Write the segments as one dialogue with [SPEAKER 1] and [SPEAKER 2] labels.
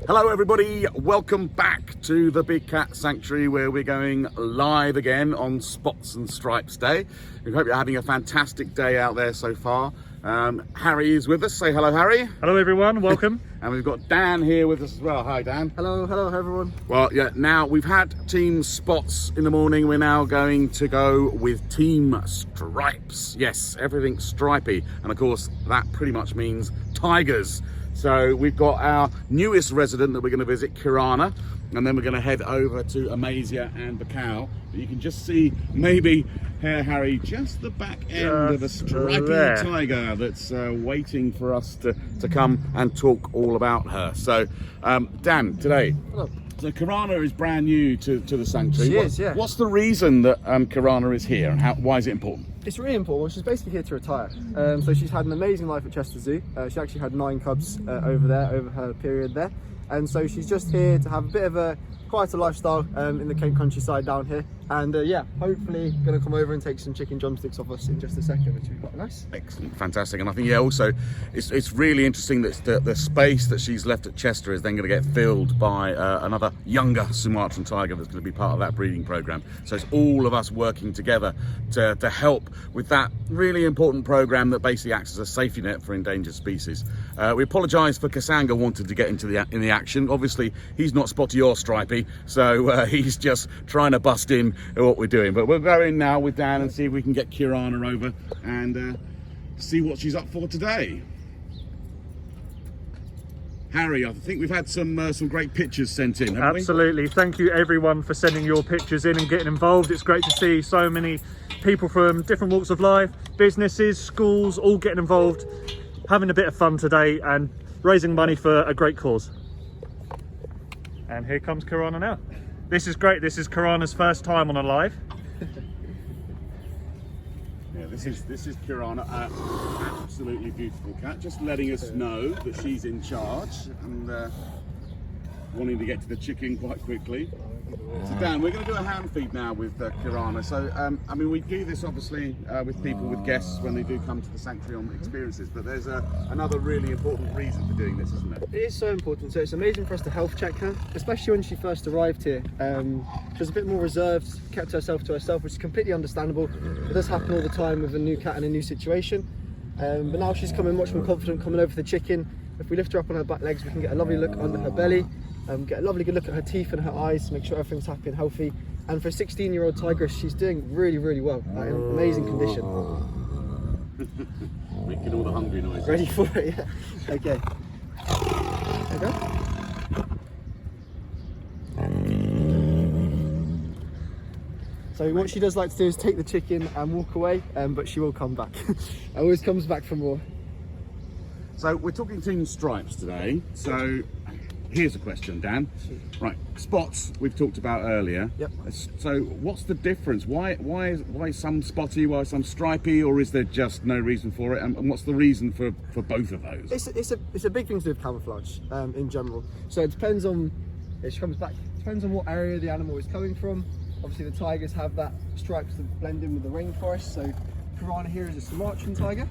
[SPEAKER 1] Hello everybody, welcome back to the Big Cat Sanctuary, where we're going live again on Spots and Stripes Day. We hope you're having a fantastic day out there so far. Harry is with us. Say hello, Harry.
[SPEAKER 2] Hello everyone, welcome.
[SPEAKER 1] And we've got Dan here with us as well. Hi Dan.
[SPEAKER 3] Hello everyone.
[SPEAKER 1] Well, yeah, now we've had Team Spots in the morning. We're now going to go with Team Stripes. Yes, everything's stripy. And of course, that pretty much means tigers. So we've got our newest resident that we're going to visit, Kirana, and then we're going to head over to Amasia and Bacal. But you can just see maybe here, Harry, just the back end of a stripy tiger that's waiting for us to come and talk all about her. So, Dan, today.
[SPEAKER 3] Hello.
[SPEAKER 1] So Kirana is brand new to the sanctuary.
[SPEAKER 3] She is, yeah.
[SPEAKER 1] What's the reason that Kirana is here, and why is it important?
[SPEAKER 3] It's really important. She's basically here to retire. So she's had an amazing life at Chester Zoo. She actually had 9 cubs over her period there. And so she's just here to have a bit of a quieter lifestyle in the Kent countryside down here. And yeah, hopefully going to come over and take some chicken drumsticks off us in just a second, which would be quite nice.
[SPEAKER 1] Excellent, fantastic. And I think, yeah, also it's really interesting that the space that she's left at Chester is then going to get filled by another younger Sumatran tiger that's going to be part of that breeding program. So it's all of us working together to help with that really important program that basically acts as a safety net for endangered species. We apologise for Kasanga wanting to get into the action. Obviously, he's not spotty or stripy, so he's just trying to bust in what we're doing. But we'll go in now with Dan and see if we can get Kirana over and see what she's up for today. Harry, I think we've had some great pictures sent in, haven't we?
[SPEAKER 2] Absolutely. Thank you everyone for sending your pictures in and getting involved. It's great to see so many people from different walks of life, businesses, schools, all getting involved, having a bit of fun today and raising money for a great cause. And here comes Kirana now. This is great. This is Kirana's first time on a live.
[SPEAKER 1] Yeah, this is Kirana, absolutely beautiful cat, just letting us know that she's in charge and wanting to get to the chicken quite quickly. So Dan, we're going to do a hand feed now with Kirana. So I mean, we do this obviously with people, with guests when they do come to the sanctuary on experiences, but there's another really important reason for doing this, isn't it?
[SPEAKER 3] It is so important. So it's amazing for us to health check her, especially when she first arrived here. She was a bit more reserved, kept herself to herself, which is completely understandable. It does happen all the time with a new cat in a new situation. But now she's coming much more confident, coming over for the chicken. If we lift her up on her back legs, we can get a lovely look under her belly. Get a lovely good look at her teeth and her eyes to make sure everything's happy and healthy. And for a 16-year-old tigress, she's doing really, really well. In amazing condition.
[SPEAKER 1] Making all the hungry noises.
[SPEAKER 3] Ready for it, yeah. Okay. There you go. So what she does like to do is take the chicken and walk away, but she will come back. Always comes back for more.
[SPEAKER 1] So we're talking Team Stripes today. So here's a question, Dan. Right, spots we've talked about earlier.
[SPEAKER 3] Yep.
[SPEAKER 1] So what's the difference? Why some spotty, why some stripy, or is there just no reason for it? And what's the reason for both of those?
[SPEAKER 3] It's a big thing to do with camouflage in general. So it depends on, depends on what area the animal is coming from. Obviously the tigers have that stripes that blend in with the rainforest. So Kirana here is a Sumatran tiger.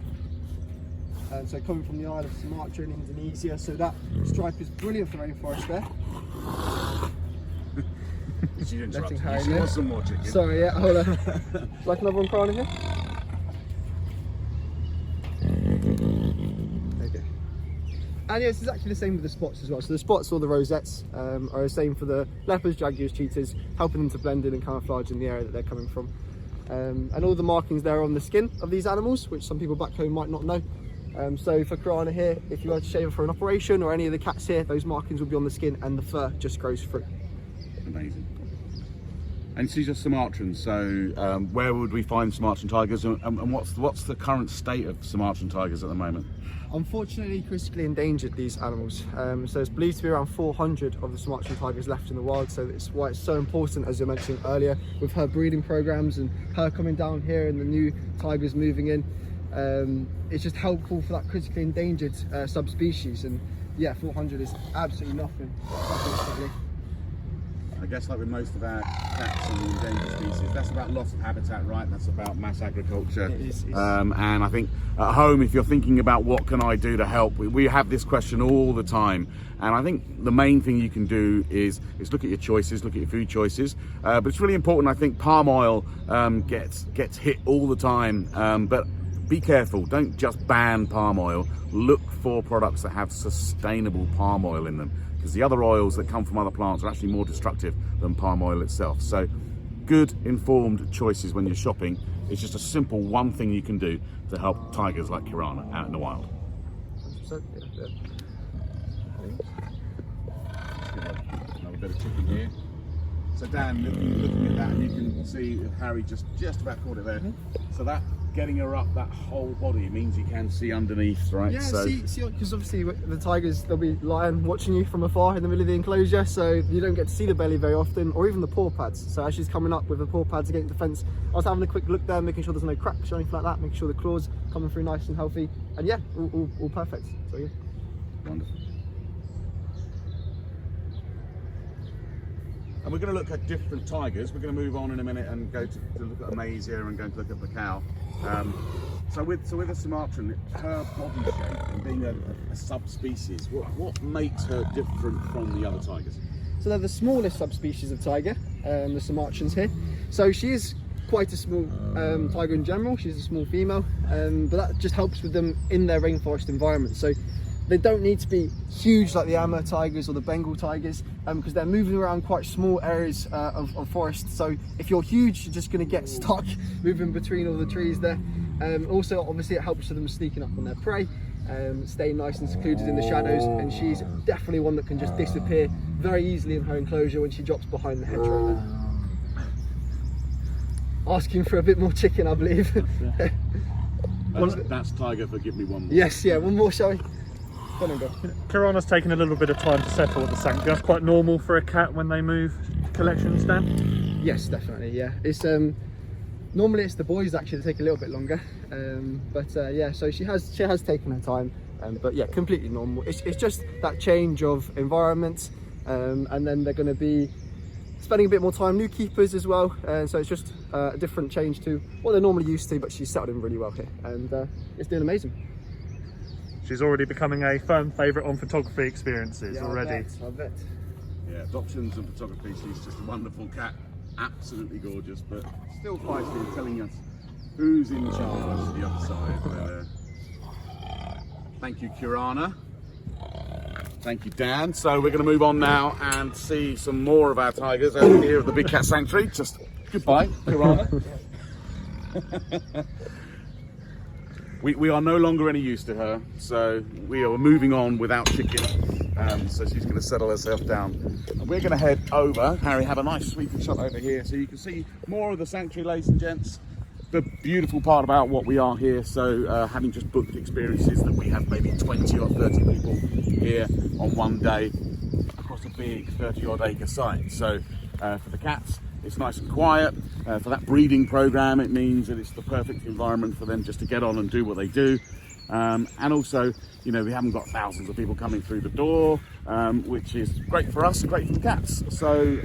[SPEAKER 3] So coming from the Isle of Sumatra in Indonesia, so that stripe is brilliant for rainforest there.
[SPEAKER 1] She interrupted
[SPEAKER 3] Harry
[SPEAKER 1] you. She wants some more chicken.
[SPEAKER 3] Sorry, yeah, hold on. Like another one crying here? Okay. And yeah, it's exactly the same with the spots as well. So the spots or the rosettes are the same for the leopards, jaguars, cheetahs, helping them to blend in and camouflage in the area that they're coming from. And all the markings there on the skin of these animals, which some people back home might not know. So for Kirana here, if you were to shave her for an operation, or any of the cats here, those markings will be on the skin and the fur just grows through.
[SPEAKER 1] Amazing. And she's a Sumatran, so where would we find Sumatran tigers, and what's the current state of Sumatran tigers at the moment?
[SPEAKER 3] Unfortunately, critically endangered, these animals. So it's believed to be around 400 of the Sumatran tigers left in the wild, so that's why it's so important, as you mentioned earlier, with her breeding programs and her coming down here and the new tigers moving in. It's just helpful for that critically endangered subspecies, and yeah, 400 is absolutely nothing.
[SPEAKER 1] I guess like with most of our cats and endangered species, that's about loss of habitat, right? That's about mass agriculture. And I think at home, if you're thinking about what can I do to help, we have this question all the time. And I think the main thing you can do is look at your choices, look at your food choices. But it's really important, I think palm oil gets hit all the time. But be careful, don't just ban palm oil. Look for products that have sustainable palm oil in them, because the other oils that come from other plants are actually more destructive than palm oil itself. So good informed choices when you're shopping. It's just a simple one thing you can do to help tigers like Kirana out in the wild.
[SPEAKER 3] 100%, yeah.
[SPEAKER 1] Another bit of chicken here. So Dan, looking at that, and you can see Harry just about caught it there. So that getting her up that whole body means you can see underneath, right?
[SPEAKER 3] Yeah,
[SPEAKER 1] so,
[SPEAKER 3] see, because obviously the tigers, they'll be lying watching you from afar in the middle of the enclosure, so you don't get to see the belly very often, or even the paw pads. So as she's coming up with the paw pads against the fence, I was having a quick look there, making sure there's no cracks or anything like that, making sure the claws coming through nice and healthy, and yeah, all perfect. So yeah.
[SPEAKER 1] Wonderful. And we're going to look at different tigers. We're going to move on in a minute and go to look at Amasia and going to look at Bacal. So with a Sumatran, her body shape and being a subspecies, what makes her different from the other tigers?
[SPEAKER 3] So they're the smallest subspecies of tiger, the Sumatrans here. So she is quite a small tiger in general. She's a small female, but that just helps with them in their rainforest environment. So they don't need to be huge like the Amma tigers or the Bengal tigers, because they're moving around quite small areas of forest. So if you're huge, you're just going to get stuck moving between all the trees there. Also, obviously, it helps with them sneaking up on their prey, staying nice and secluded in the shadows. And she's definitely one that can just disappear very easily in her enclosure when she drops behind the hedgerow there. Asking for a bit more chicken, I believe.
[SPEAKER 1] That's tiger, but give me one more.
[SPEAKER 3] Yes, yeah, one more, shall we? Go on, go.
[SPEAKER 2] Kirana's taken a little bit of time to settle at the sanctuary. That's quite normal for a cat when they move collections, Dan?
[SPEAKER 3] Yes, definitely, yeah. It's normally it's the boys actually that take a little bit longer, yeah, so she has taken her time, but yeah, completely normal. It's just that change of environment, and then they're going to be spending a bit more time, new keepers as well, so it's just a different change to what they're normally used to, but she's settled in really well here, and it's doing amazing.
[SPEAKER 2] She's already becoming a firm favourite on photography experiences already.
[SPEAKER 3] I bet.
[SPEAKER 1] Yeah, adoptions and photography. She's just a wonderful cat, absolutely gorgeous, but still feisty and telling us who's in charge to the other side. Thank you, Kirana. Thank you, Dan. So we're going to move on now and see some more of our tigers over here at the Big Cat Sanctuary. Just goodbye, Kirana. We are no longer any use to her, so we are moving on without chicken. So she's going to settle herself down. And we're going to head over. Harry, have a nice sweeping shot over here so you can see more of the sanctuary, ladies and gents. The beautiful part about what we are here, so having just booked experiences that we have maybe 20 or 30 people here on one day across a big 30-odd acre site. So for the cats, it's nice and quiet. For that breeding program, it means that it's the perfect environment for them just to get on and do what they do. And also, you know, we haven't got thousands of people coming through the door, which is great for us and great for the cats. So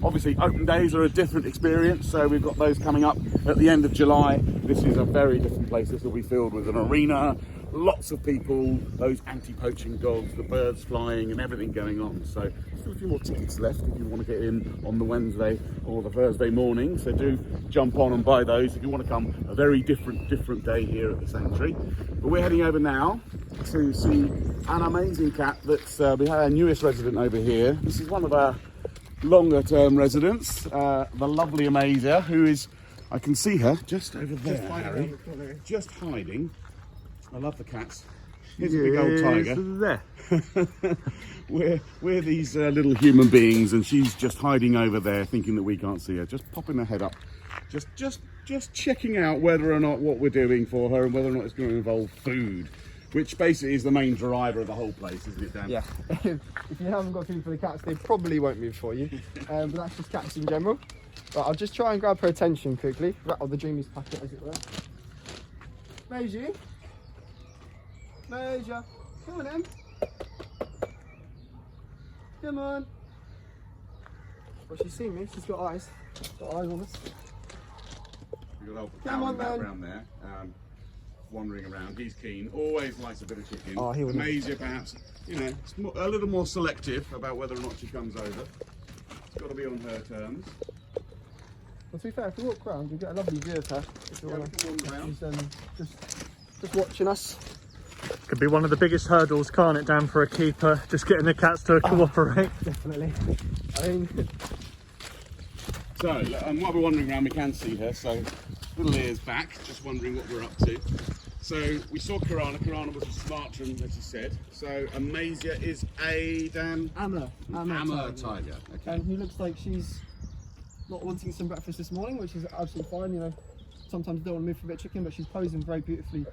[SPEAKER 1] obviously open days are a different experience. So we've got those coming up at the end of July. This is a very different place. This will be filled with an arena, lots of people, those anti-poaching dogs, the birds flying and everything going on. So still a few more tickets left if you want to get in on the Wednesday or the Thursday morning. So do jump on and buy those if you want to come a very different day here at the sanctuary. But we're heading over now to see an amazing cat that's we have our newest resident over here. This is one of our longer term residents, the lovely Amasia, who is, I can see her just over there, Harry, just hiding. I love the cats. Here's a big old tiger. There. we're these little human beings, and she's just hiding over there, thinking that we can't see her. Just popping her head up, just checking out whether or not what we're doing for her, and whether or not it's going to involve food, which basically is the main driver of the whole place, isn't it, Dan?
[SPEAKER 3] Yeah. If you haven't got food for the cats, they probably won't move for you. But that's just cats in general. But I'll just try and grab her attention quickly. Rattle the Dreamies packet, as it were. Maisie? Major, come on in. Come on. Well, she's seen me. She's got eyes. Got eyes on us.
[SPEAKER 1] We've got old
[SPEAKER 3] Come
[SPEAKER 1] Bacal
[SPEAKER 3] on,
[SPEAKER 1] in the background there, wandering around. He's keen. Always likes a bit of chicken.
[SPEAKER 3] Oh, he will.
[SPEAKER 1] Amasia, perhaps, you know, a little more selective about whether or not she comes over. It's got to be on her terms.
[SPEAKER 3] Well, to be fair, if we walk around, we get a lovely view of her. If you
[SPEAKER 1] Yeah,
[SPEAKER 3] want
[SPEAKER 1] we can wander around.
[SPEAKER 3] She's just watching us.
[SPEAKER 2] Could be one of the biggest hurdles, can't it, Dan, for a keeper, just getting the cats to cooperate.
[SPEAKER 3] Definitely. I mean,
[SPEAKER 1] So, while we're wandering around, we can see her. So, little ears back, just wondering what we're up to. So, we saw Kirana. Kirana was a Sumatran, as you said. So, Amasia is a
[SPEAKER 3] Amma
[SPEAKER 1] tiger. Okay.
[SPEAKER 3] And he looks like she's not wanting some breakfast this morning, which is absolutely fine. You know, sometimes you don't want to move for a bit of chicken, but she's posing very beautifully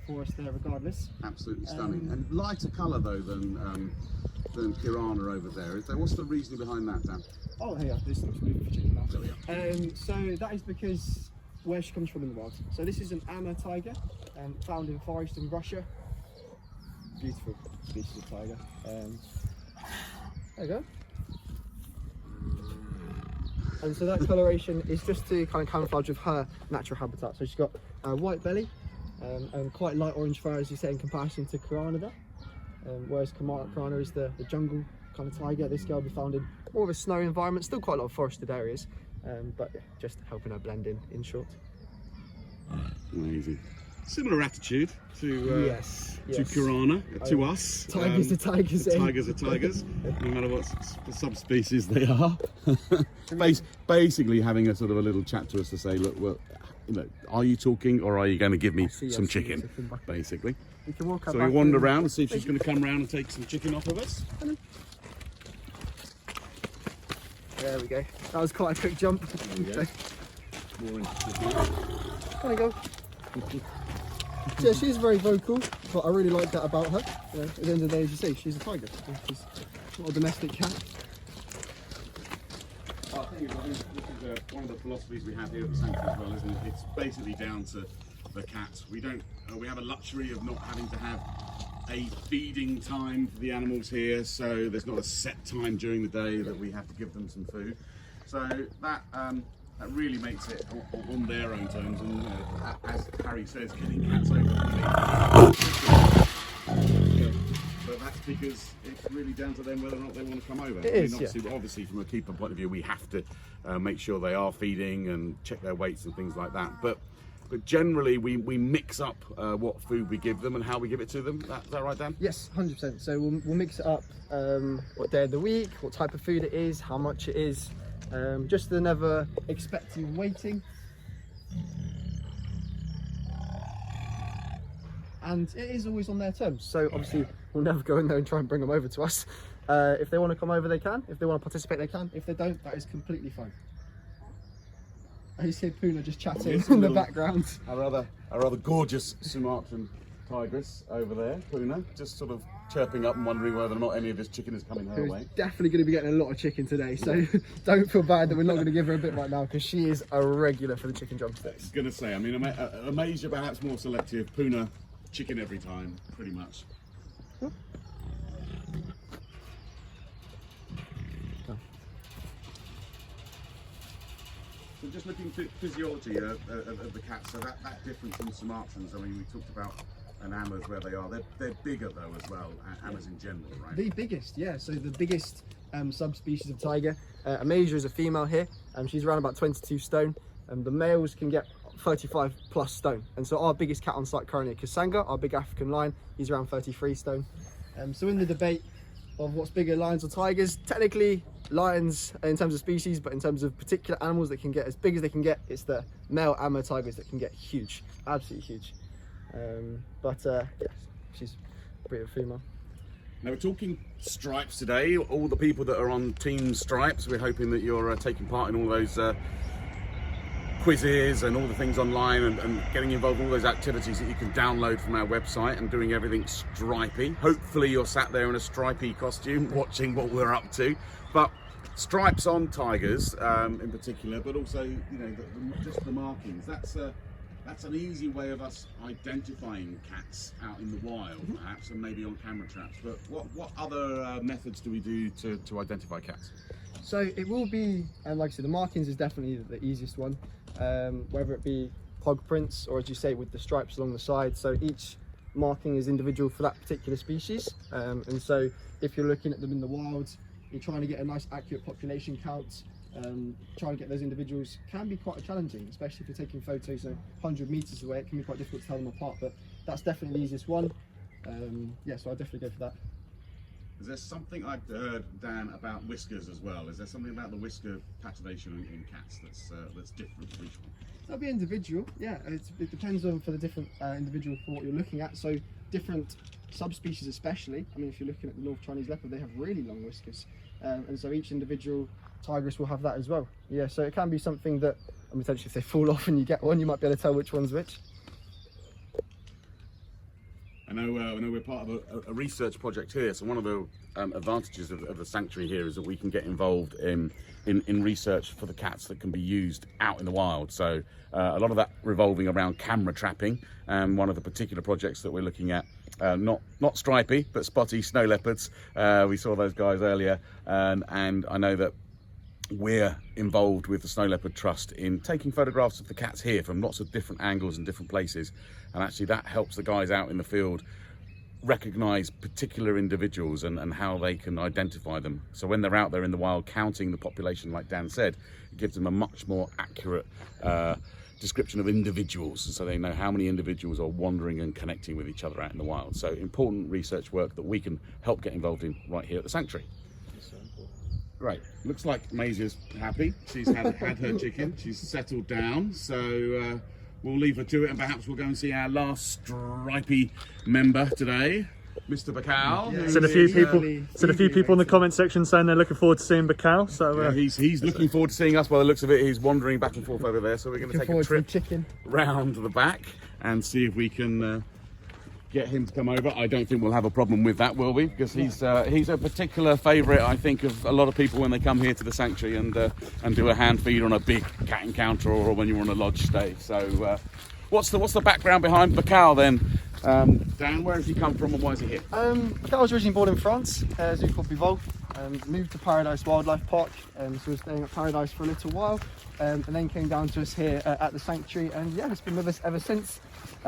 [SPEAKER 3] for us there, regardless.
[SPEAKER 1] Absolutely stunning. And lighter colour though than Kirana over there. Is there? What's the reasoning behind that, Dan?
[SPEAKER 3] Oh, hey, this looks moving for chicken now.
[SPEAKER 1] There we are.
[SPEAKER 3] So that is because where she comes from in the wild. So this is an Amma tiger, found in forest in Russia. Beautiful species of tiger. There you go. And so that coloration is just to kind of camouflage with her natural habitat. So she's got a white belly and quite light orange fur, as you say, in comparison to Kirana there. Whereas Kirana is the jungle kind of tiger. This girl will be found in more of a snowy environment, still quite a lot of forested areas, but yeah, just helping her blend in short.
[SPEAKER 1] Amazing. Similar attitude to
[SPEAKER 3] Yes.
[SPEAKER 1] Kirana, to us.
[SPEAKER 3] Tigers are tigers.
[SPEAKER 1] Tigers are tigers, no matter what subspecies they are. Basically having a sort of a little chat to us to say, look, well, you know, are you talking or are you going to give me some chicken, basically.
[SPEAKER 3] We can walk up.
[SPEAKER 1] So we wander around and see if she's going to come around and take some chicken off of us.
[SPEAKER 3] There we go. That was quite a quick jump.
[SPEAKER 1] More interesting.
[SPEAKER 3] There we go. Yeah, she's very vocal, but I really like that about her. You know, at the end of the day, as you say, she's a tiger. She's not a domestic cat.
[SPEAKER 1] I think this is one of the philosophies we have here at the centre as well, isn't it? It's basically down to the cats. We have a luxury of not having to have a feeding time for the animals here, so there's not a set time during the day that we have to give them some food. So that really makes it on their own terms, and as Harry says, getting cats over the but that's because it's really down to them whether or not they want to come over. Obviously from a keeper point of view, we have to make sure they are feeding and check their weights and things like that. But generally, we mix up what food we give them and how we give it to them. Is that right, Dan?
[SPEAKER 3] Yes, 100%. So we'll mix it up, what day of the week, what type of food it is, how much it is, just to never expect you waiting. And it is always on their terms. So obviously, we'll never go in there and try and bring them over to us. If they want to come over, they can. If they want to participate, they can. If they don't, that is completely fine. I see Puna just chatting in the background.
[SPEAKER 1] Our rather gorgeous Sumatran tigress over there, Puna, just sort of chirping up and wondering whether or not any of this chicken is coming her way.
[SPEAKER 3] Definitely going to be getting a lot of chicken today, so don't feel bad that we're not going to give her a bit right now, because she is a regular for the chicken drumsticks.
[SPEAKER 1] I was going to say, I mean, Amasia perhaps more selective, Puna chicken every time, pretty much.
[SPEAKER 3] Huh?
[SPEAKER 1] So just looking at physiology of the cats, so that difference from Sumatrans, I mean, we talked about an Ammas where they are, they're bigger though as well, Ammas in general, right?
[SPEAKER 3] The biggest, yeah, so the biggest subspecies of tiger. Amasia is a female here, she's around about 22 stone, and the males can get 35 plus stone. And so our biggest cat on site currently, Kasanga, our big African lion, he's around 33 stone. So in the debate of what's bigger, lions or tigers, technically lions in terms of species, but in terms of particular animals that can get as big as they can get, it's the male Amma tigers that can get huge, absolutely huge. Yeah, she's a bit of a female.
[SPEAKER 1] Now we're talking stripes today. All the people that are on Team Stripes, we're hoping that you're taking part in all those quizzes and all the things online, and getting involved in all those activities that you can download from our website, and doing everything stripy. Hopefully you're sat there in a stripy costume watching what we're up to. But stripes on tigers in particular, but also, you know, just the markings. That's That's an easy way of us identifying cats out in the wild, perhaps, and maybe on camera traps. But what other methods do we do to identify cats?
[SPEAKER 3] So it will be, like I said, the markings is definitely the easiest one, whether it be pug prints or, as you say, with the stripes along the side. So each marking is individual for that particular species, and so if you're looking at them in the wild, you're trying to get a nice accurate population count. Trying to get those individuals can be quite challenging, especially if you're taking photos 100 meters away. It can be quite difficult to tell them apart, but that's definitely the easiest one. Yeah, so I'd definitely go for that.
[SPEAKER 1] Is there something I've heard, Dan, about whiskers as well? Is there something about the whisker patination in cats that's different for each one?
[SPEAKER 3] That'll be individual, yeah. It depends on for the different individual for what you're looking at. So different subspecies especially, I mean, if you're looking at the North Chinese leopard, they have really long whiskers. And so each individual tigress will have that as well. Yeah, so it can be something that, and potentially if they fall off and you get one, you might be able to tell which one's which.
[SPEAKER 1] I know we're part of a research project here, so one of the advantages of the sanctuary here is that we can get involved in research for the cats that can be used out in the wild. So a lot of that revolving around camera trapping, and one of the particular projects that we're looking at, not stripy, but spotty snow leopards. We saw those guys earlier, and I know that we're involved with the Snow Leopard Trust in taking photographs of the cats here from lots of different angles and different places, and actually that helps the guys out in the field recognize particular individuals and how they can identify them. So when they're out there in the wild counting the population, like Dan said, it gives them a much more accurate description of individuals, and so they know how many individuals are wandering and connecting with each other out in the wild. So important research work that we can help get involved in right here at the sanctuary. Right, looks like Maisia's happy. She's had her chicken, she's settled down, so we'll leave her to it, and perhaps we'll go and see our last stripy member today, Mr. Bacal.
[SPEAKER 2] Yeah, seen a few people in the comment section saying they're looking forward to seeing Bacal. So
[SPEAKER 1] yeah, he's looking forward to seeing us by the looks of it. He's wandering back and forth over there, so we're going to take a trip round the back and see if we can get him to come over. I don't think we'll have a problem with that, will we? Because he's a particular favourite, I think, of a lot of people when they come here to the sanctuary and do a hand feed on a big cat encounter or when you're on a lodge stay. So what's the background behind Bacal then? Dan, where has he come from and why is he here?
[SPEAKER 3] Bacal was originally born in France, a zoo called Bivol, moved to Paradise Wildlife Park, so we're staying at Paradise for a little while, and then came down to us here at the sanctuary, and yeah, he's been with us ever since.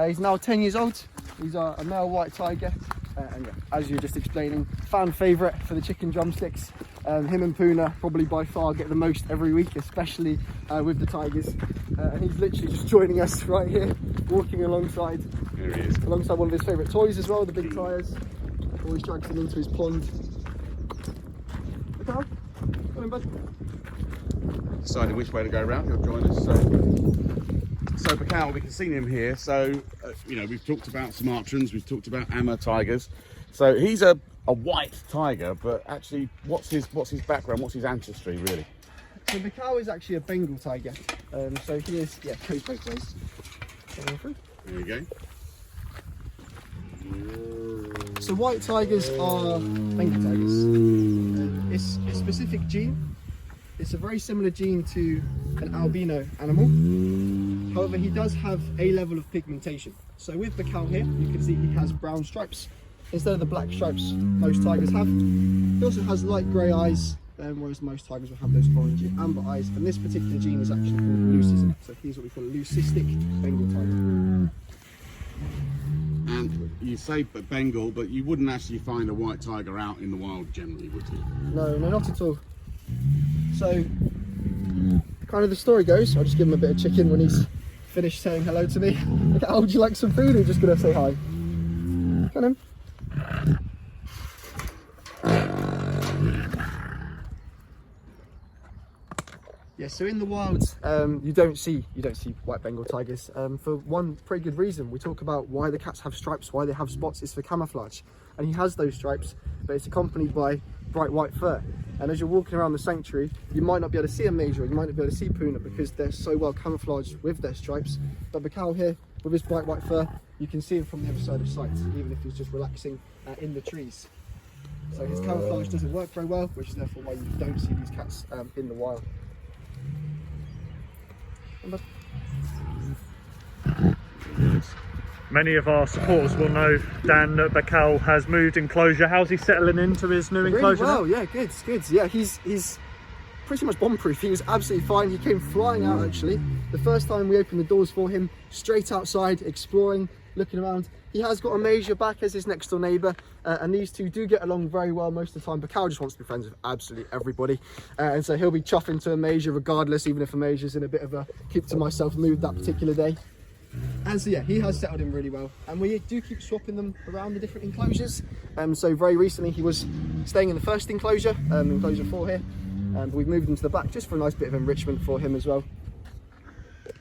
[SPEAKER 3] He's now 10 years old. He's a male white tiger, and yeah, as you were just explaining, fan favourite for the chicken drumsticks. Him and Puna probably by far get the most every week, especially with the tigers. And he's literally just joining us right here, walking alongside.
[SPEAKER 1] There he is.
[SPEAKER 3] Alongside one of his favourite toys as well, the big tyres. Always drags him into his pond. Bacal, come in, bud.
[SPEAKER 1] Decided which way to go around. He'll join us. So Bacal, we can see him here. So you know, we've talked about Sumatrans, we've talked about Amma tigers. So he's a white tiger, but actually, what's his background? What's his ancestry really?
[SPEAKER 3] So Bacal is actually a Bengal tiger. So he is, yeah, goes both ways.
[SPEAKER 1] There you go.
[SPEAKER 3] So white tigers are Bengal tigers. It's a specific gene. It's a very similar gene to an albino animal. However, he does have a level of pigmentation. So with Bacal here, you can see he has brown stripes instead of the black stripes most tigers have. He also has light grey eyes, whereas most tigers will have those orangey amber eyes. And this particular gene is actually called leucism. So he's what we call a leucistic Bengal tiger.
[SPEAKER 1] And you say Bengal, but you wouldn't actually find a white tiger out in the wild generally, would you?
[SPEAKER 3] No, not at all. So, kind of the story goes, I'll just give him a bit of chicken when he's finished saying hello to me. Oh, would you like some food or just going to say hi? Come on. Yeah, so in the wild, you don't see white Bengal tigers for one pretty good reason. We talk about why the cats have stripes, why they have spots. It's for camouflage, and he has those stripes, but it's accompanied by bright white fur. And as you're walking around the sanctuary, you might not be able to see a Maisia, you might not be able to see Puna because they're so well camouflaged with their stripes. But Bacal here, with his bright white fur, you can see him from the other side of sight, even if he's just relaxing in the trees. So his camouflage doesn't work very well, which is therefore why you don't see these cats in the wild.
[SPEAKER 2] Many of our supporters will know Dan that Bacal has moved enclosure. How's he settling into his new enclosure?
[SPEAKER 3] Really well, yeah, good. Yeah, he's pretty much bomb-proof. He was absolutely fine. He came flying out actually. The first time we opened the doors for him, straight outside, exploring, looking around. He has got Amasia back as his next door neighbour, and these two do get along very well most of the time. Bacal just wants to be friends with absolutely everybody, and so he'll be chuffing to Amasia regardless, even if Amasia's in a bit of a keep to myself mood that particular day. And so yeah, he has settled in really well, and we do keep swapping them around the different enclosures. So very recently he was staying in the first enclosure, enclosure 4 here, but we've moved him to the back just for a nice bit of enrichment for him as well.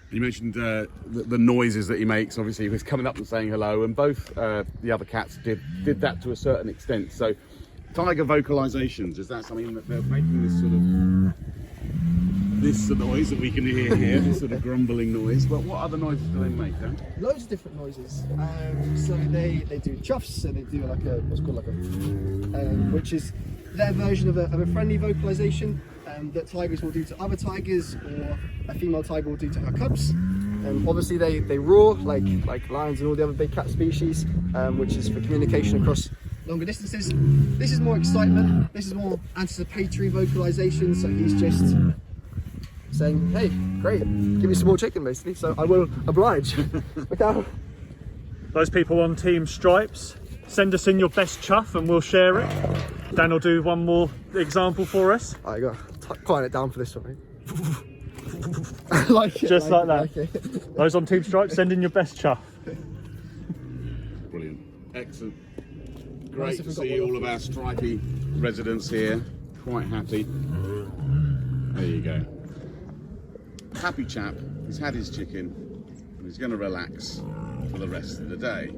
[SPEAKER 1] You mentioned the noises that he makes. Obviously, he was coming up and saying hello, and both the other cats did that to a certain extent. So, tiger vocalizations, is that something that they're making this noise that we can hear here, this sort of grumbling noise? But what other noises do they make, Dan?
[SPEAKER 3] Loads of different noises. So they do chuffs, so they do like what's called like a, which is their version of a friendly vocalization that tigers will do to other tigers, or a female tiger will do to her cubs. Obviously they roar like lions and all the other big cat species, which is for communication across longer distances. This is more excitement, this is more anticipatory vocalization, so he's just saying, hey, great, give me some more chicken basically, so I will oblige.
[SPEAKER 2] Those people on Team Stripes, send us in your best chuff and we'll share it. Dan will do one more example for us.
[SPEAKER 3] I got quiet it down for this one. Like it,
[SPEAKER 2] just like that.
[SPEAKER 3] Like it.
[SPEAKER 2] Those on Team Stripes, send in your best chuff.
[SPEAKER 1] Brilliant, excellent. Great to see all of our stripy residents here, quite happy. There you go. Happy chap, he's had his chicken and he's going to relax for the rest of the day.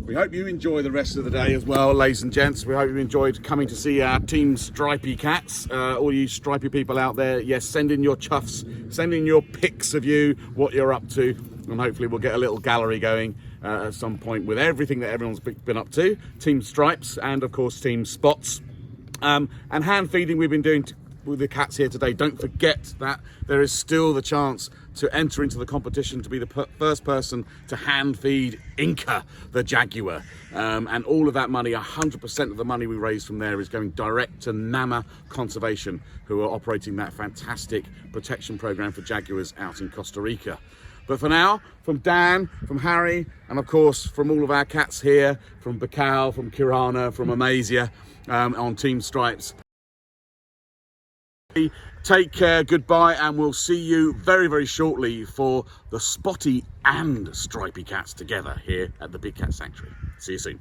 [SPEAKER 1] We hope you enjoy the rest of the day as well, ladies and gents. We hope you enjoyed coming to see our Team Stripy cats. All you stripy people out there, yes, send in your chuffs, send in your pics of you, what you're up to, and hopefully we'll get a little gallery going at some point with everything that everyone's been up to. Team Stripes and of course Team Spots. And hand feeding we've been doing with the cats here today. Don't forget that there is still the chance to enter into the competition to be the first person to hand feed Inca, the jaguar. And all of that money, 100% of the money we raise from there is going direct to Nama Conservation, who are operating that fantastic protection program for jaguars out in Costa Rica. But for now, from Dan, from Harry, and of course from all of our cats here, from Bacal, from Kirana, from Amasia, on Team Stripes, take care, goodbye, and we'll see you very, very shortly for the spotty and stripy cats together here at the Big Cat Sanctuary. See you soon.